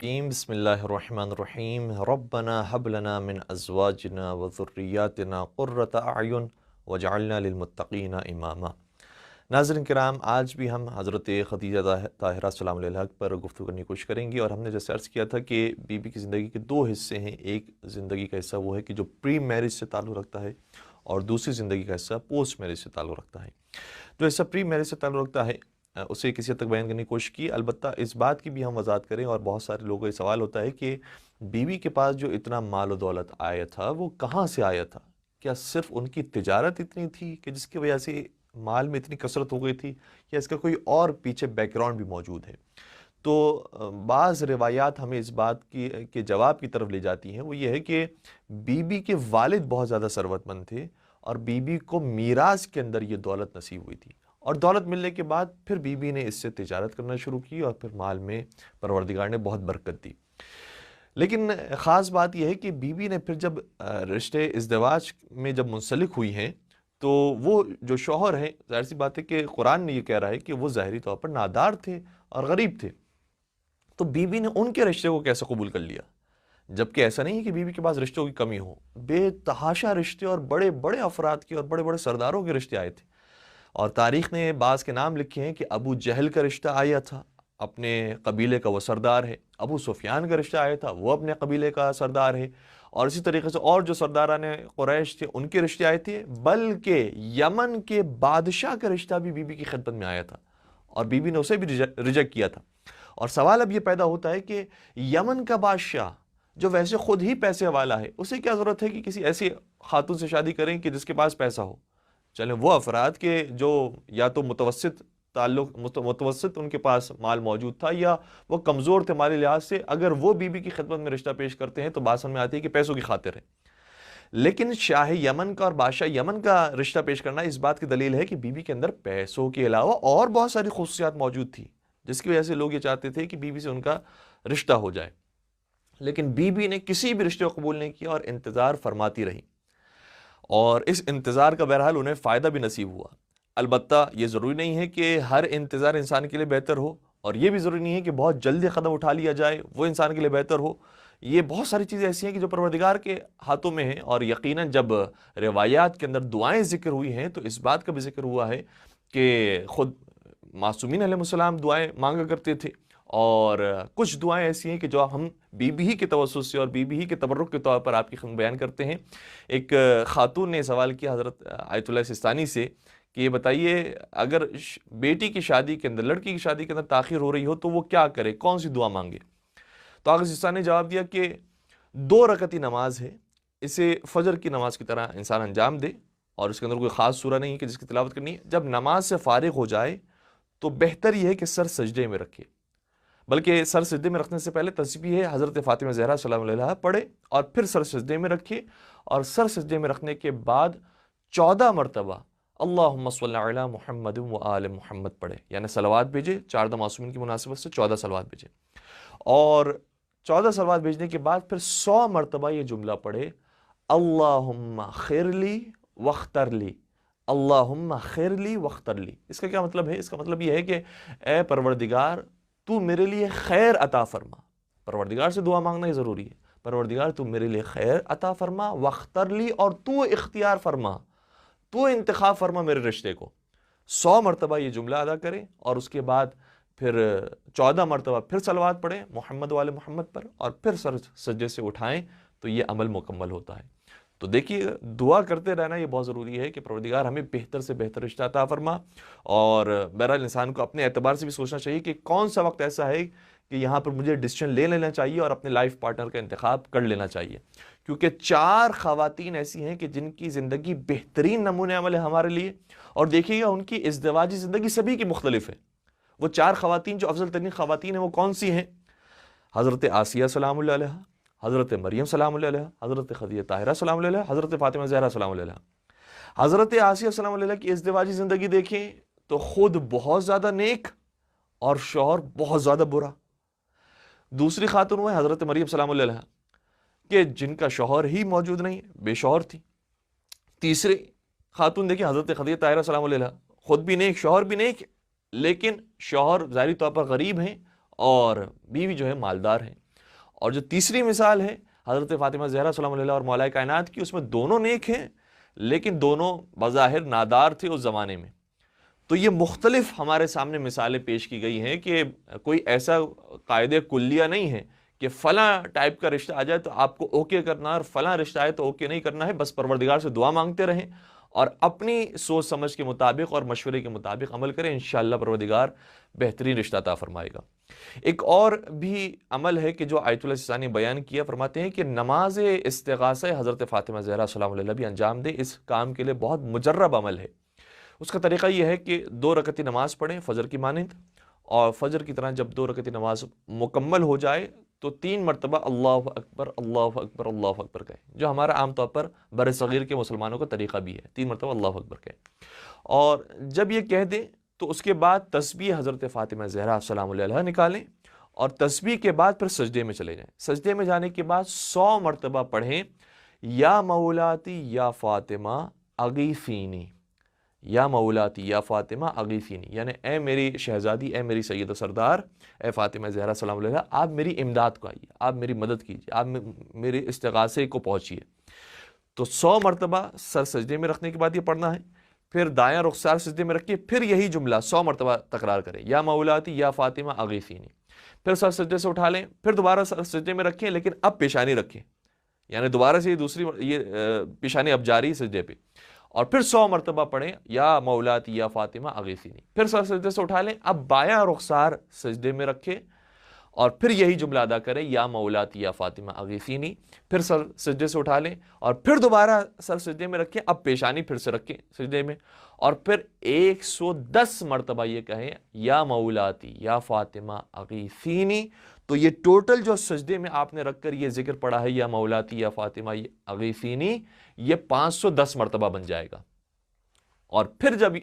الرجیم بسم اللہ الرحمن الرحیم ربنا حب لنا من ازواجنا وذریاتنا قرۃ اعین وجعلنا للمتقین اماما۔ ناظرین کرام، آج بھی ہم حضرت خدیجہ طاہرہ سلام علیہ پر گفتگو کرنے کی کوشش کریں گے، اور ہم نے جیسے عرض کیا تھا کہ بی بی کی زندگی کے دو حصے ہیں۔ ایک زندگی کا حصہ وہ ہے کہ جو پری میرج سے تعلق رکھتا ہے، اور دوسری زندگی کا حصہ پوسٹ میرج سے تعلق رکھتا ہے۔ جو حصہ پری میرج سے تعلق رکھتا ہے اسے کسی حد تک بیان کرنے کی کوشش کی، البتہ اس بات کی بھی ہم وضاحت کریں، اور بہت سارے لوگوں کا یہ سوال ہوتا ہے کہ بیوی کے پاس جو اتنا مال و دولت آیا تھا وہ کہاں سے آیا تھا؟ کیا صرف ان کی تجارت اتنی تھی کہ جس کی وجہ سے مال میں اتنی کثرت ہو گئی تھی، یا اس کا کوئی اور پیچھے بیک گراؤنڈ بھی موجود ہے؟ تو بعض روایات ہمیں اس بات کے جواب کی طرف لے جاتی ہیں، وہ یہ ہے کہ بی بی کے والد بہت زیادہ ثروت مند تھے، اور بی بی کو میراث کے اندر یہ دولت نصیب ہوئی تھی، اور دولت ملنے کے بعد پھر بی بی نے اس سے تجارت کرنا شروع کی، اور پھر مال میں پروردگار نے بہت برکت دی۔ لیکن خاص بات یہ ہے کہ بی بی نے پھر جب رشتے ازدواج میں جب منسلک ہوئی ہیں، تو وہ جو شوہر ہیں، ظاہر سی بات ہے کہ قرآن نے یہ کہہ رہا ہے کہ وہ ظاہری طور پر نادار تھے اور غریب تھے، تو بی بی نے ان کے رشتے کو کیسے قبول کر لیا؟ جبکہ ایسا نہیں ہے کہ بیوی کے پاس رشتوں کی کمی ہو، بے تحاشا رشتے اور بڑے بڑے افراد کے اور بڑے بڑے سرداروں کے رشتے آئے تھے، اور تاریخ نے بعض کے نام لکھے ہیں کہ ابو جہل کا رشتہ آیا تھا، اپنے قبیلے کا وہ سردار ہے۔ ابو سفیان کا رشتہ آیا تھا، وہ اپنے قبیلے کا سردار ہے، اور اسی طریقے سے اور جو سرداران قریش تھے ان کے رشتے آئے تھے، بلکہ یمن کے بادشاہ کا رشتہ بھی بیوی کی خدمت میں آیا تھا، اور بیوی نے اسے بھی ریجیکٹ کیا تھا۔ اور سوال اب یہ پیدا ہوتا ہے کہ یمن کا بادشاہ جو ویسے خود ہی پیسے والا ہے، اسے کیا ضرورت ہے کہ کسی ایسی خاتون سے شادی کریں کہ جس کے پاس پیسہ ہو؟ چلیں وہ افراد کے جو یا تو متوسط ان کے پاس مال موجود تھا، یا وہ کمزور تھے مالی لحاظ سے، اگر وہ بیوی کی خدمت میں رشتہ پیش کرتے ہیں تو بات سمجھ میں آتی ہے کہ پیسوں کی خاطر ہے۔ لیکن شاہ یمن کا اور بادشاہ یمن کا رشتہ پیش کرنا اس بات کی دلیل ہے کہ بیوی کے اندر پیسوں کے علاوہ اور بہت ساری خصوصیات موجود تھی، جس کی وجہ سے لوگ یہ چاہتے تھے کہ بیوی سے ان کا رشتہ ہو جائے۔ لیکن بی بی نے کسی بھی رشتے کو قبول نہیں کیا، اور انتظار فرماتی رہی، اور اس انتظار کا بہرحال انہیں فائدہ بھی نصیب ہوا۔ البتہ یہ ضروری نہیں ہے کہ ہر انتظار انسان کے لیے بہتر ہو، اور یہ بھی ضروری نہیں ہے کہ بہت جلدی قدم اٹھا لیا جائے وہ انسان کے لیے بہتر ہو۔ یہ بہت ساری چیزیں ایسی ہیں کہ جو پروردگار کے ہاتھوں میں ہیں، اور یقیناً جب روایات کے اندر دعائیں ذکر ہوئی ہیں تو اس بات کا بھی ذکر ہوا ہے کہ خود معصومین علیہ السلام دعائیں مانگا کرتے تھے، اور کچھ دعائیں ایسی ہیں کہ جو ہم بی بی ہی کے توسط سے اور بی بی ہی کے تبرک کے طور پر آپ کی خدمت بیان کرتے ہیں۔ ایک خاتون نے سوال کیا حضرت آیت اللہ سستانی سے کہ یہ بتائیے، اگر بیٹی کی شادی کے اندر، لڑکی کی شادی کے اندر تاخیر ہو رہی ہو تو وہ کیا کرے، کون سی دعا مانگے؟ تو آغا سستانی نے جواب دیا کہ 2 رکعتی نماز ہے، اسے فجر کی نماز کی طرح انسان انجام دے، اور اس کے اندر کوئی خاص سورہ نہیں ہے کہ جس کی تلاوت کرنی ہے۔ جب نماز سے فارغ ہو جائے تو بہتر یہ ہے کہ سر سجدے میں رکھے، بلکہ سر سجدے میں رکھنے سے پہلے تسبیح حضرت فاطمہ زہرا سلام علیہ پڑھے، اور پھر سر سجدے میں رکھے، اور سر سجدے میں رکھنے کے بعد 14 مرتبہ اللہم صلی علی محمد و آل محمد پڑھے، یعنی صلوات بھیجے، 4 معصومین کی مناسبت سے 14 صلوات بھیجے، اور 14 صلوات بھیجنے کے بعد پھر 100 مرتبہ یہ جملہ پڑھے، اللہم خیر لی واختر لی، اللہم خیر لی واختر لی۔ اس کا کیا مطلب ہے؟ اس کا مطلب یہ ہے کہ اے پروردگار، تو میرے لیے خیر عطا فرما۔ پروردگار سے دعا مانگنا ہی ضروری ہے، پروردگار تو میرے لیے خیر عطا فرما، واختر لی، اور تو اختیار فرما، تو انتخاب فرما میرے رشتے کو۔ 100 مرتبہ یہ جملہ ادا کریں، اور اس کے بعد پھر 14 مرتبہ پھر صلوات پڑھیں محمد والے محمد پر، اور پھر سر سجدے سے اٹھائیں، تو یہ عمل مکمل ہوتا ہے۔ تو دیکھیے، دعا کرتے رہنا یہ بہت ضروری ہے کہ پروردگار ہمیں بہتر سے بہتر رشتہ عطا فرما، اور بہرحال انسان کو اپنے اعتبار سے بھی سوچنا چاہیے کہ کون سا وقت ایسا ہے کہ یہاں پر مجھے ڈیسیژن لے لینا چاہیے اور اپنے لائف پارٹنر کا انتخاب کر لینا چاہیے، کیونکہ 4 خواتین ایسی ہیں کہ جن کی زندگی بہترین نمونہ عمل ہے ہمارے لیے، اور دیکھیے گا ان کی ازدواجی زندگی سبھی کی مختلف ہے۔ وہ 4 خواتین جو افضل ترین خواتین ہیں وہ کون سی ہیں؟ حضرت آسیہ سلام اللہ علیہ، حضرت مریم سلام اللہ علیہ، حضرت خدیجہ طاہرہ سلام اللہ علیہ، حضرت فاطمہ زہرا سلام اللہ علیہ۔ حضرت آسیہ سلام اللہ علیہ کی ازدواجی زندگی دیکھیں تو خود بہت زیادہ نیک اور شوہر بہت زیادہ برا۔ دوسری خاتون وہ ہے حضرت مریم سلام اللہ علیہ، کہ جن کا شوہر ہی موجود نہیں، بے شوہر تھی۔ تیسری خاتون دیکھیں حضرت خدیجہ طاہرہ سلام اللہ علیہ، خود بھی نیک، شوہر بھی نیک، لیکن شوہر ظاہری طور پر غریب ہیں اور بیوی جو ہے مالدار ہیں۔ اور جو تیسری مثال ہے حضرت فاطمہ زہرا سلام علیہ اور مولا کائنات کی، اس میں دونوں نیک ہیں لیکن دونوں بظاہر نادار تھے اس زمانے میں. تو یہ مختلف ہمارے سامنے مثالیں پیش کی گئی ہیں کہ کوئی ایسا قاعدہ کلیہ نہیں ہے کہ فلاں ٹائپ کا رشتہ آ جائے تو آپ کو اوکے کرنا ہے اور فلاں رشتہ آئے تو اوکے نہیں کرنا ہے. بس پروردگار سے دعا مانگتے رہیں اور اپنی سوچ سمجھ کے مطابق اور مشورے کے مطابق عمل کریں، انشاءاللہ پروردگار بہترین رشتہ عطا فرمائے گا. ایک اور بھی عمل ہے کہ جو آیت اللہ سیستانی نے بیان کیا، فرماتے ہیں کہ نماز استغاثہ حضرت فاطمہ زہرا سلام علیہ بھی انجام دے. اس کام کے لیے بہت مجرب عمل ہے. اس کا طریقہ یہ ہے کہ 2 رکعتی نماز پڑھیں فجر کی مانند، اور فجر کی طرح جب 2 رکعتی نماز مکمل ہو جائے تو 3 مرتبہ اللہ اکبر اللہ اکبر اللہ اکبر کہیں، جو ہمارا عام طور پر بر صغیر کے مسلمانوں کا طریقہ بھی ہے، 3 مرتبہ اللہ اکبر کہیں. اور جب یہ کہہ دیں تو اس کے بعد تسبیح حضرت فاطمہ زہرا سلام علیہ نکالیں اور تسبیح کے بعد پھر سجدے میں چلے جائیں. سجدے میں جانے کے بعد 100 مرتبہ پڑھیں یا مولاتی یا فاطمہ اغیثینی، یا مولاتی یا فاطمہ اغیثینی، یعنی اے میری شہزادی، اے میری سید و سردار، اے فاطمہ زہرا سلام علیہ، آپ میری امداد کو آئیے، آپ میری مدد کیجیے، آپ میرے استغاثے کو پہنچیے. تو 100 مرتبہ سر سجدے میں رکھنے کے بعد یہ پڑھنا ہے. پھر دایاں رخسار سجدے میں رکھیے، پھر یہی جملہ 100 مرتبہ تکرار کریں، یا مولاتی یا فاطمہ اغیثینی. پھر سر سجدے سے اٹھا لیں، پھر دوبارہ سر سجدے میں رکھیں لیکن اب پیشانی رکھیں، یعنی دوبارہ سے یہ پیشانی اب جاری سجدے پہ. اور پھر 100 مرتبہ پڑھیں یا مولاتی یا فاطمہ اغیثینی. پھر سر سجدے سے اٹھا لیں، اب بایاں رخسار سجدے میں رکھیں اور پھر یہی جملہ ادا کریں، یا مولاتی یا فاطمہ اغیثینی. پھر سر سجدے سے اٹھا لیں اور پھر دوبارہ سر سجدے میں رکھیں، اب پیشانی پھر سے رکھیں سجدے میں، اور پھر 110 مرتبہ یہ کہیں یا مولاتی یا فاطمہ اغیثینی. تو یہ ٹوٹل جو سجدے میں آپ نے رکھ کر یہ ذکر پڑھا ہے یا مولاتی یا فاطمہ اغیثینی، یہ 510 مرتبہ بن جائے گا. اور پھر جب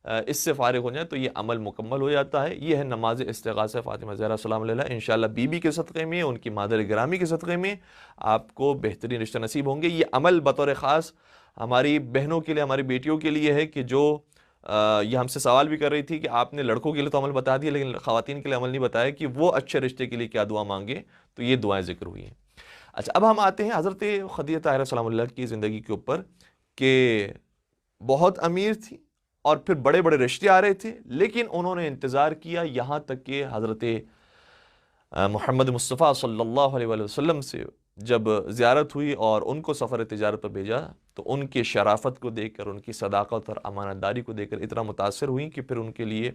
اس سے فارغ ہو جائے تو یہ عمل مکمل ہو جاتا ہے. یہ ہے نماز استغاثہ فاطمہ زہرا سلام علیہ. انشاءاللہ بی بی کے صدقے میں، ان کی مادر گرامی کے صدقے میں آپ کو بہترین رشتہ نصیب ہوں گے. یہ عمل بطور خاص ہماری بہنوں کے لیے، ہماری بیٹیوں کے لیے ہے کہ جو یہ ہم سے سوال بھی کر رہی تھی کہ آپ نے لڑکوں کے لیے تو عمل بتا دیا لیکن خواتین کے لیے عمل نہیں بتایا کہ وہ اچھے رشتے کے لیے کیا دعا مانگے. تو یہ دعائیں ذکر ہوئی ہیں. اچھا، اب ہم آتے ہیں حضرت خدیجہ طاہرہ سلام اللہ کی زندگی کے اوپر کہ بہت امیر تھی اور پھر بڑے بڑے رشتے آ رہے تھے، لیکن انہوں نے انتظار کیا یہاں تک کہ حضرت محمد مصطفیٰ صلی اللہ علیہ وسلم سے جب زیارت ہوئی اور ان کو سفر تجارت پر بھیجا تو ان کی شرافت کو دیکھ کر، ان کی صداقت اور امانت داری کو دیکھ کر اتنا متاثر ہوئی کہ پھر ان کے لیے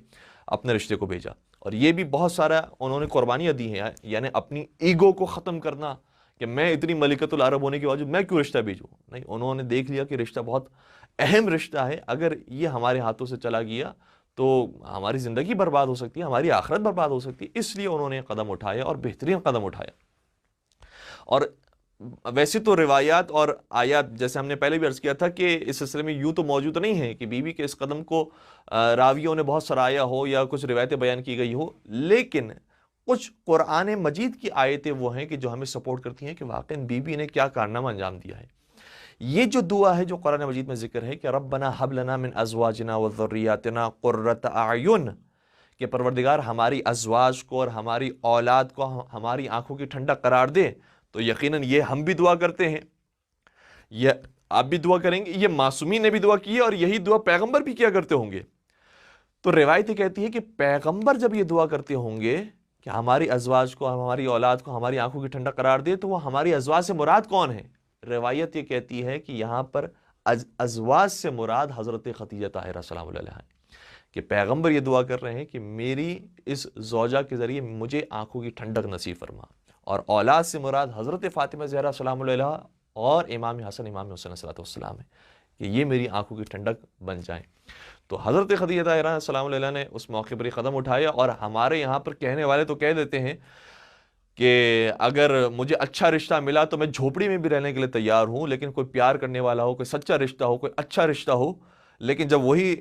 اپنے رشتے کو بھیجا. اور یہ بھی بہت سارا انہوں نے قربانیاں دی ہیں، یعنی اپنی ایگو کو ختم کرنا کہ میں اتنی ملکۃ العرب ہونے کے باوجود میں کیوں رشتہ بھیجوں. نہیں، انہوں نے دیکھ لیا کہ رشتہ بہت اہم رشتہ ہے، اگر یہ ہمارے ہاتھوں سے چلا گیا تو ہماری زندگی برباد ہو سکتی ہے، ہماری آخرت برباد ہو سکتی ہے. اس لیے انہوں نے قدم اٹھایا اور بہترین قدم اٹھایا. اور ویسے تو روایات اور آیات جیسے ہم نے پہلے بھی عرض کیا تھا کہ اس سلسلے میں یوں تو موجود نہیں ہے کہ بی بی کے اس قدم کو راویوں نے بہت سراہا ہو یا کچھ روایتیں بیان کی گئی ہو، لیکن کچھ قرآن مجید کی آیتیں وہ ہیں کہ جو ہمیں سپورٹ کرتی ہیں کہ واقعاً بی بی نے کیا کارنامہ انجام دیا ہے. یہ جو دعا ہے جو قرآن مجید میں ذکر ہے کہ ربنا ھب لنا من ازواجنا وذریاتنا قرۃ اعین، کہ پروردگار ہماری ازواج کو اور ہماری اولاد کو ہماری آنکھوں کی ٹھنڈک قرار دے. تو یقیناً یہ ہم بھی دعا کرتے ہیں، یہ آپ بھی دعا کریں گے، یہ معصومین نے بھی دعا کی ہے اور یہی دعا پیغمبر بھی کیا کرتے ہوں گے. تو روایت کہتی ہے کہ پیغمبر جب یہ دعا کرتے ہوں گے کہ ہماری ازواج کو، ہماری اولاد کو ہماری آنکھوں کی ٹھنڈک قرار دے، تو وہ ہماری ازواج سے مراد کون ہے؟ روایت یہ کہتی ہے کہ یہاں پر ازواج سے مراد حضرت خدیجہ طاہرہ سلام اللہ علیہا ہے، کہ پیغمبر یہ دعا کر رہے ہیں کہ میری اس زوجہ کے ذریعے مجھے آنکھوں کی ٹھنڈک نصیب فرما. اور اولاد سے مراد حضرت فاطمہ زہرا سلام اللہ علیہا اور امام حسن امام حسین صلی اللہ علیہ وسلم ہے کہ یہ میری آنکھوں کی ٹھنڈک بن جائیں. تو حضرت خدیجہ طاہرہ سلام اللہ علیہا نے اس موقع پر قدم اٹھایا. اور ہمارے یہاں پر کہنے والے تو کہہ دیتے ہیں کہ اگر مجھے اچھا رشتہ ملا تو میں جھوپڑی میں بھی رہنے کے لیے تیار ہوں، لیکن کوئی پیار کرنے والا ہو، کوئی سچا رشتہ ہو، کوئی اچھا رشتہ ہو. لیکن جب وہی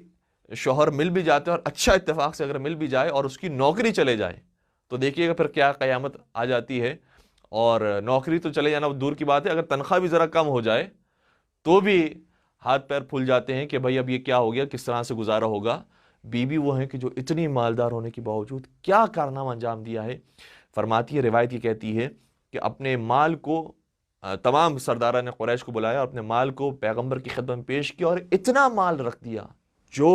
شوہر مل بھی جاتے ہیں اور اچھا اتفاق سے اگر مل بھی جائے اور اس کی نوکری چلے جائے تو دیکھیے گا پھر کیا قیامت آ جاتی ہے. اور نوکری تو چلے جانا دور کی بات ہے، اگر تنخواہ بھی ذرا کم ہو جائے تو بھی ہاتھ پیر پھول جاتے ہیں کہ بھائی اب یہ کیا ہو گیا، کس طرح سے گزارا ہوگا. بی بی وہ ہیں کہ جو اتنی مالدار ہونے کے باوجود کیا کارنامہ انجام دیا ہے. فرماتی ہے روایت یہ کہتی ہے کہ اپنے مال کو تمام سرداران قریش کو بلایا اور اپنے مال کو پیغمبر کی خدمت میں پیش کیا اور اتنا مال رکھ دیا جو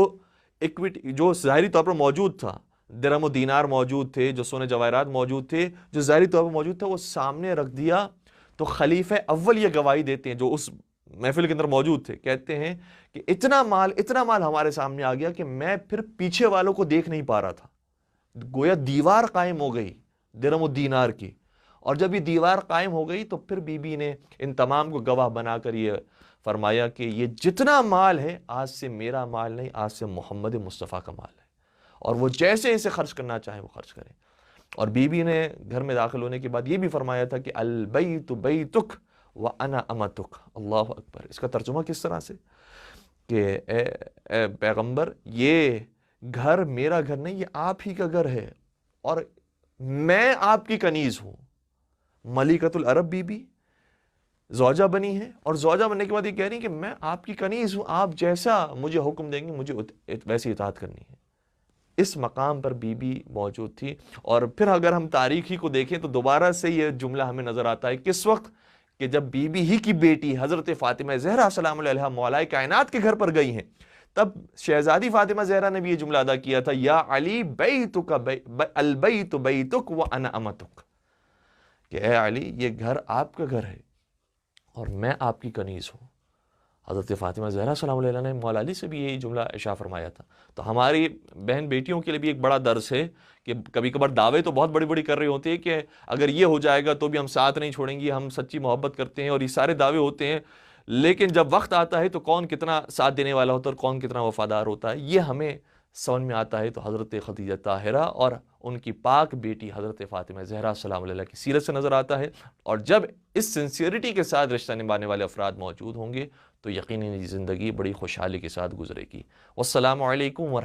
ایکویٹی جو ظاہری طور پر موجود تھا، درہم و دینار موجود تھے، جو سونے جواہرات موجود تھے، جو ظاہری طور پر موجود تھا، وہ سامنے رکھ دیا۔ تو خلیفہ اول یہ گواہی دیتے ہیں جو اس محفل کے اندر موجود تھے، کہتے ہیں کہ اتنا مال ہمارے سامنے آ گیا کہ میں پھر پیچھے والوں کو دیکھ نہیں پا رہا تھا، گویا دیوار قائم ہو گئی درہم و دینار کی۔ اور جب یہ دیوار قائم ہو گئی تو پھر بی بی نے ان تمام کو گواہ بنا کر یہ فرمایا کہ یہ جتنا مال ہے آج سے میرا مال نہیں، آج سے محمد مصطفیٰ کا مال ہے، اور وہ جیسے اسے خرچ کرنا چاہیں وہ خرچ کریں۔ اور بی بی نے گھر میں داخل ہونے کے بعد یہ بھی فرمایا تھا کہ البیت بیتک وانا امتک۔ اللہ اکبر! اس کا ترجمہ کس طرح سے کہ اے پیغمبر، یہ گھر میرا گھر نہیں، یہ آپ ہی کا گھر ہے، اور میں آپ کی کنیز ہوں۔ ملکۃ العرب بی بی زوجہ بنی ہے، اور زوجہ بننے کے بعد یہ کہہ رہی ہیں کہ میں آپ کی کنیز ہوں، آپ جیسا مجھے حکم دیں گے مجھے ویسی اطاعت کرنی ہے۔ اس مقام پر بی بی موجود تھی۔ اور پھر اگر ہم تاریخی کو دیکھیں تو دوبارہ سے یہ جملہ ہمیں نظر آتا ہے کس وقت، کہ جب بی بی ہی کی بیٹی حضرت فاطمہ زہرا سلام علیہا مولائے کائنات کے گھر پر گئی ہیں، تب شہزادی فاطمہ زہرا نے بھی یہ جملہ ادا کیا تھا، یا علی بیتک البیت بیتک وانا امتک، کہ اے علی یہ گھر آپ کا گھر ہے اور میں آپ کی کنیز ہوں۔ حضرت فاطمہ زہرا سلام علیہ نے مولا علی سے بھی یہی جملہ ارشاد فرمایا تھا۔ تو ہماری بہن بیٹیوں کے لیے بھی ایک بڑا درس ہے کہ کبھی کبھار دعوے تو بہت بڑی بڑی کر رہے ہوتے ہیں کہ اگر یہ ہو جائے گا تو بھی ہم ساتھ نہیں چھوڑیں گی، ہم سچی محبت کرتے ہیں، اور یہ سارے دعوے ہوتے ہیں، لیکن جب وقت آتا ہے تو کون کتنا ساتھ دینے والا ہوتا ہے اور کون کتنا وفادار ہوتا ہے یہ ہمیں سمجھ میں آتا ہے۔ تو حضرت خدیجہ طاہرہ اور ان کی پاک بیٹی حضرت فاطمہ زہرا سلام علیہ کی سیرت سے نظر آتا ہے، اور جب اس سنسیئرٹی کے ساتھ رشتہ نبھانے والے افراد موجود ہوں گے تو یقیناً زندگی بڑی خوشحالی کے ساتھ گزرے گی۔ والسلام علیکم ورحمۃ